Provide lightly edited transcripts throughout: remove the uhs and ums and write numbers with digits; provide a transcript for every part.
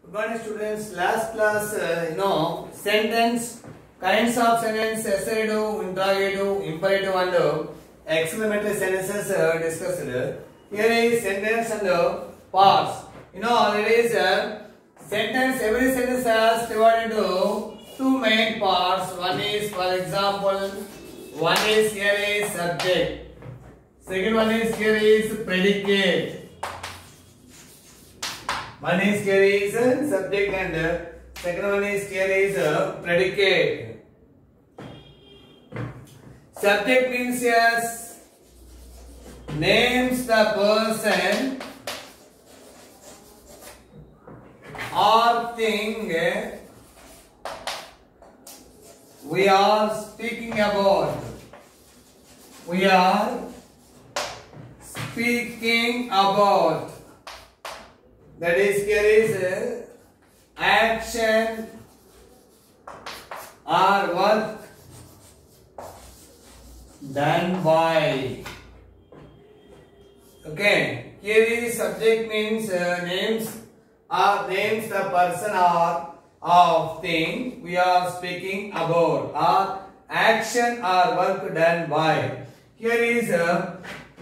Good morning, students. Last class, sentence, kinds of sentence, assertive, interrogative, imperative, and exclamatory sentences discussed. Here is sentence and parts. There is a sentence. Every sentence has divided into two main parts. One is, for example, one is here is subject. Second one is here is predicate. One is here is subject and second one is here is predicate. Subject means yes, names the person or thing we are speaking about. We are speaking about. That is, here is action or work done by. Okay, here is subject means names the person or of thing we are speaking about, or action or work done by. Here is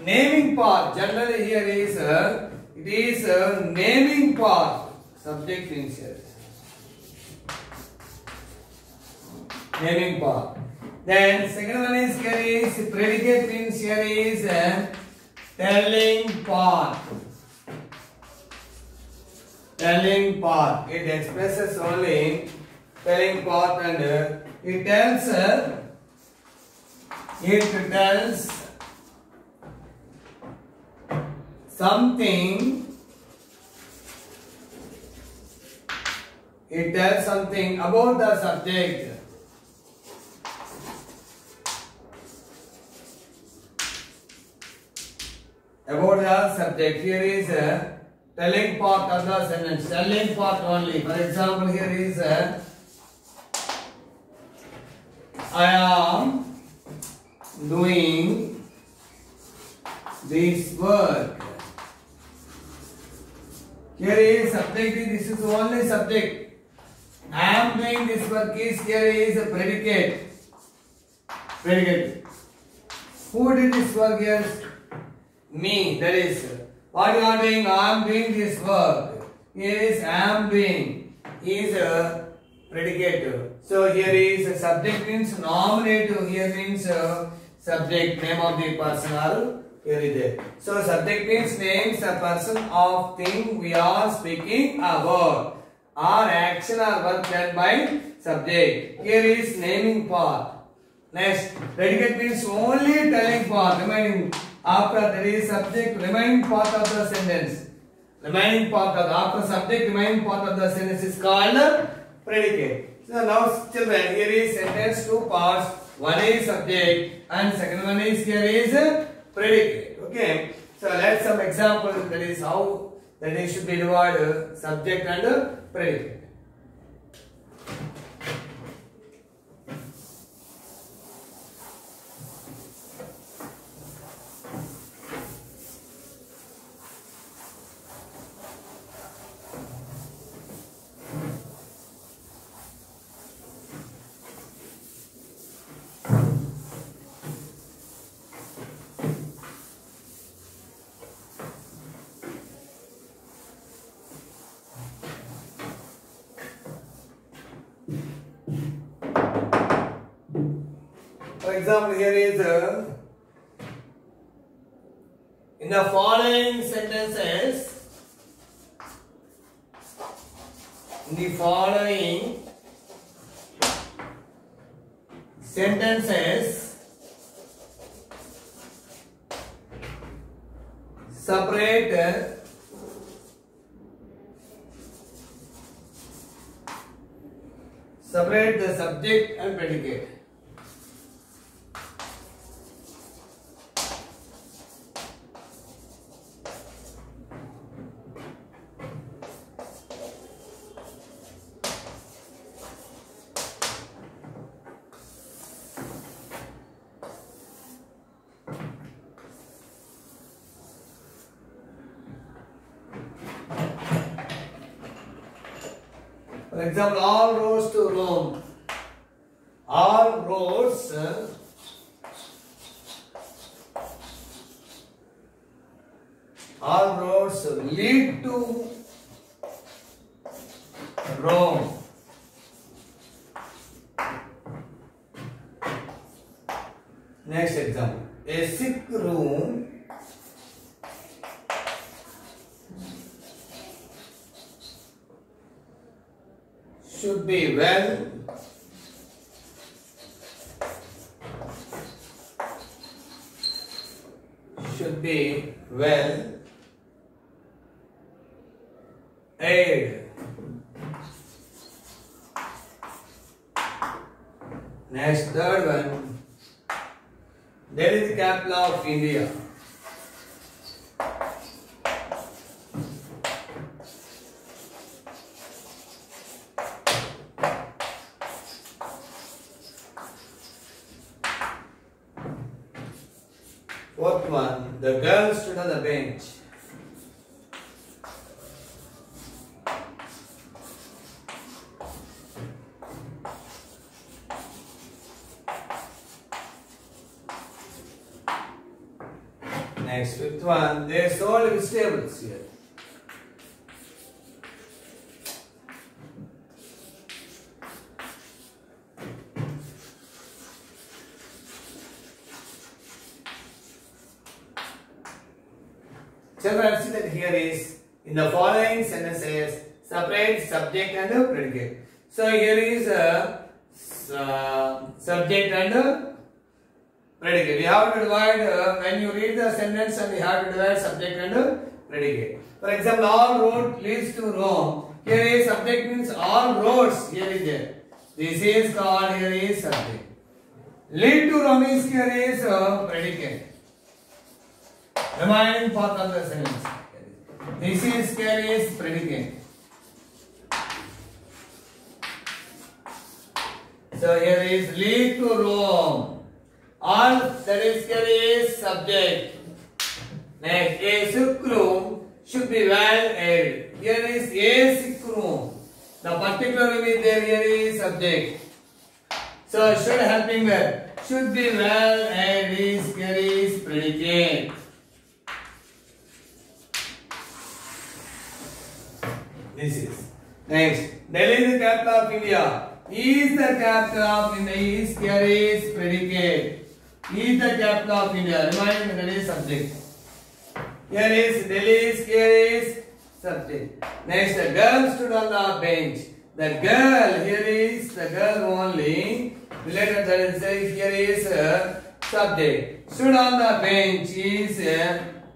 naming part. Generally here is it is a naming part. Subject means here. Naming part. Then second one is here is predicate means here is a telling part. Telling part. It expresses only telling part and it tells something. It tells something about the subject. About the subject. Here is a telling part of the sentence. Telling part only. For example, here is I am doing this work. Here is subject. This is only subject. I am doing this work is here is a predicate. Predicate. Who did this work? Yes, me. That is what you are doing. I am doing this work. Here is I am doing is a predicate. So here is a subject means nominative. Here means subject, name of the person or here is there. So subject means names a person of thing we are speaking about, or action or work done by subject. Here is naming part. Next, predicate means only telling part. Remaining after there is subject, remaining part of the sentence. Remaining part of after subject, remaining part of the sentence is called predicate. So now children, here is sentence two parts. One is subject and second one is here is predicate. Okay. So let's some example. That is how that it should be divided subject and predicate. For example, here is in the following sentences, separate the subject and predicate. For example, all roads to Rome. All roads lead to Rome. Next example. A sick room should be well aired. Next, third one. Delhi is the capital of India. Fourth one, the girl stood on the bench. Next, fifth one, they sold vegetables here. Children, see that here is in the following sentences separate subject and predicate. So here is a subject and predicate. We have to divide when you read the sentence, and we have to divide subject and predicate. For example, all road leads to Rome. Here is subject means all roads. Here is there. This is called, here is subject. Lead to Rome is, here is predicate. Remaining part of the sentence. This is, here is predicate. So here is lead to Rome. All that is, here is subject. Next, a sick room should be well aired. Here is a sick room. The particular room is there. Here is subject. So should helping verb. Should be well aired is, here is predicate. This is. Next, Delhi is the capital of India. Is the capital of India. Is, here is predicate. Is the capital of India. Remind me, that is subject. Here is Delhi is, here is subject. Next, the girl stood on the bench. The girl, here is the girl only. Related, that is, here is subject. Stood on the bench is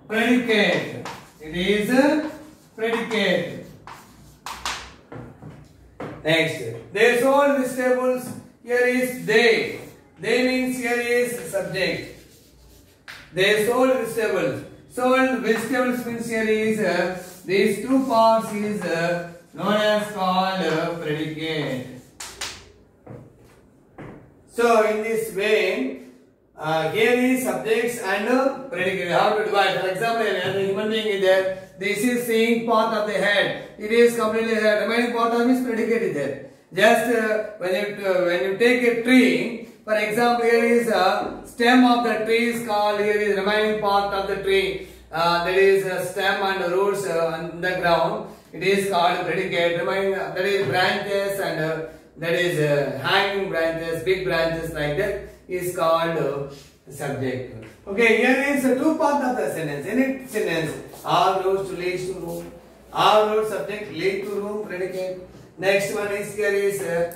predicate. It is predicate. Next, they sold vegetables. Here is they. They means here is subject. They sold vegetables. Sold vegetables means here is these two parts is known as called predicate. So in this way, here is subjects and predicate. How to divide? For example, a human being is there. This is seeing part of the head. It is completely head. Remaining part of is predicate is there. Just when you take a tree, for example, here is a stem of the tree is called. Here is remaining part of the tree. There is a stem and roots on the ground. It is called predicate. Remaining there is branches and there is hanging branches, big branches like that is called subject. Okay, here is two parts of the sentence. In it sentence, all roads to lead to Rome. All roads subject, lead to Rome, predicate. Next one is here is a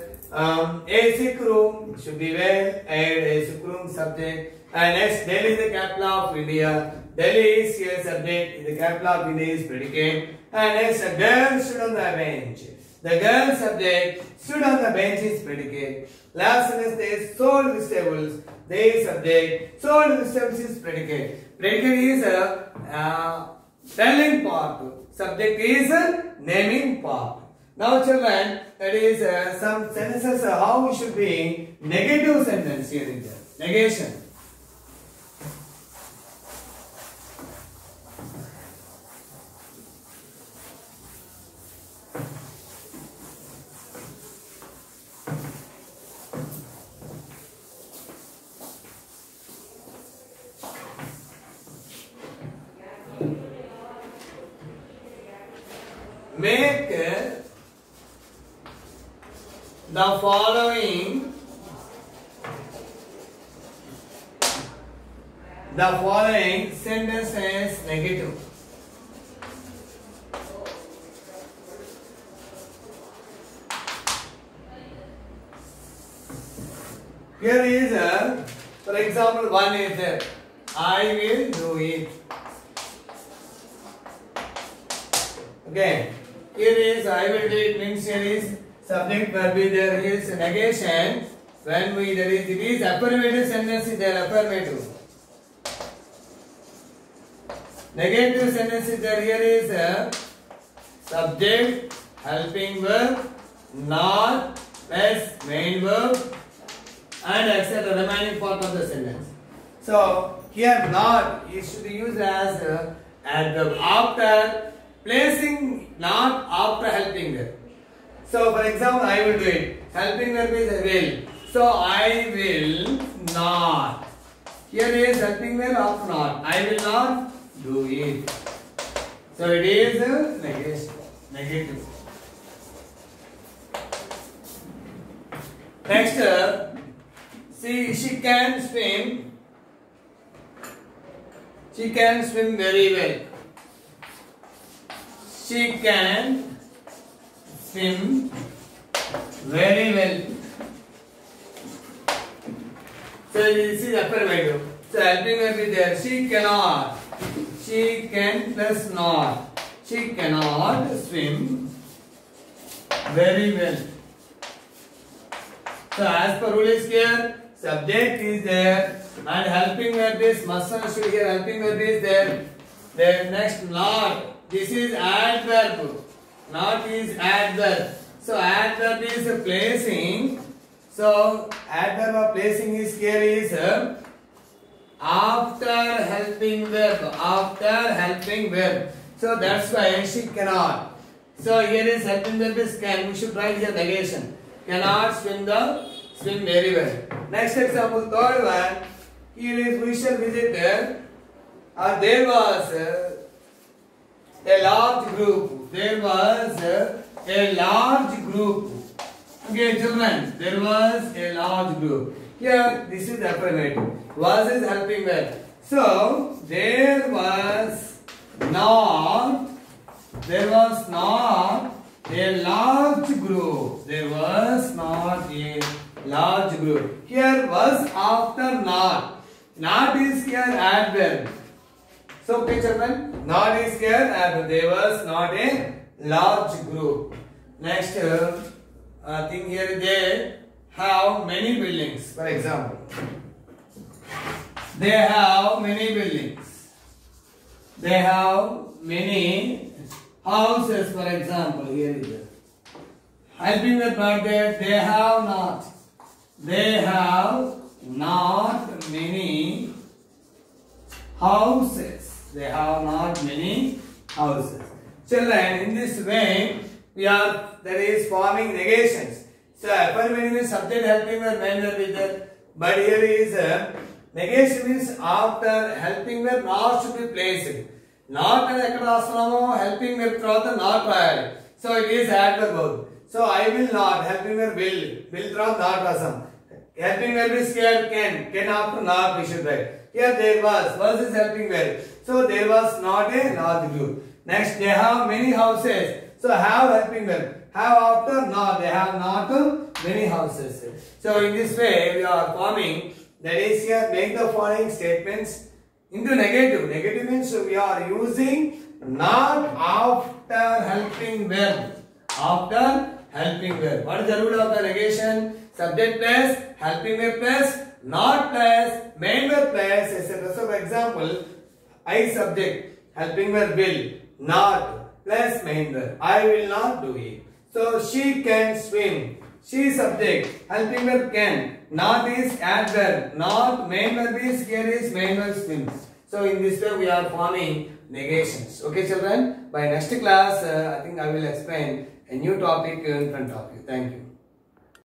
sick room should be well aired. A sick room subject. And next, Delhi is the capital of India. Delhi is here subject. The capital of India is predicate. And next, a girl stood on the bench. The girl subject stood on the bench is predicate. Last sentence, they sold vegetables. They subject. Sold vegetables is predicate. Predicate is a telling part. Subject is a naming part. Now children, that is some sentences how we should be negative sentence here in there. Negation. make the following sentences negative. Here is for example, one is there. I will do it. Okay. Here is I will do it means here is subject verb is there. Here is negation. When we there is it is affirmative sentence is there, affirmative. Negative sentence is there. Here is subject, helping verb, not plus main verb, and except the remaining part of the sentence. So here not is should be used as adverb after placing, not after helping verb. So for example, I will do it. Helping verb is I will. So I will not. Here is helping verb after not. I will not do it. So it is negative. Next, see, she can swim. She can swim very well. She can swim very well. So this is affirmative. So helping verb is there. She cannot. She can plus not. She cannot swim very well. So as per rule is here, subject is there and helping verb is must and should here. Helping verb is there. Then next not. This is adverb. Not is adverb. So adverb is placing. So adverb of placing is here is after helping verb. After helping verb. So that's why she cannot. So here is helping verb is can. We should write here negation. Cannot swim very well. Next example, third one. Here is we shall visit there. There was a large group. There was a large group. Okay, children. There was a large group. Here, this is affirmative. Was is helping verb. So there was not a large group. There was not a large group. Here was after not. Not is here adverb. So okay children, not is here adverb. There was not a large group. Next thing here, they have many buildings. For example, they have many buildings. They have many houses. For example, here is it. Helping the part that they have not. They have not many houses. They have not many houses. Children, in this way, there is forming negations. So affirmative is subject, helping verb, main verb is there. But here is negation means after helping verb not should be placed. Not and helping verb not prior. So it is adverb. So I will not, helping verb will not rasam. Helping verb is here can after not we should write. Here there was is helping verb. So there was not a large group. Next, they have many houses. So have helping verb. Have after not, they have not many houses. So in this way we are forming, that is here make the following statements into negative. Negative means we are using not after helping verb. After helping verb. What is the rule of the negation? Subject plus, helping verb plus, not plus, main verb plus, etc. So for example, I subject, helping verb will, not plus main verb. I will not do it. So she can swim. She subject, helping verb can, not is adverb, not main verb is here is main verb swims. So in this way we are forming negations. Okay children, by next class I think I will explain a new topic in front of you. Thank you.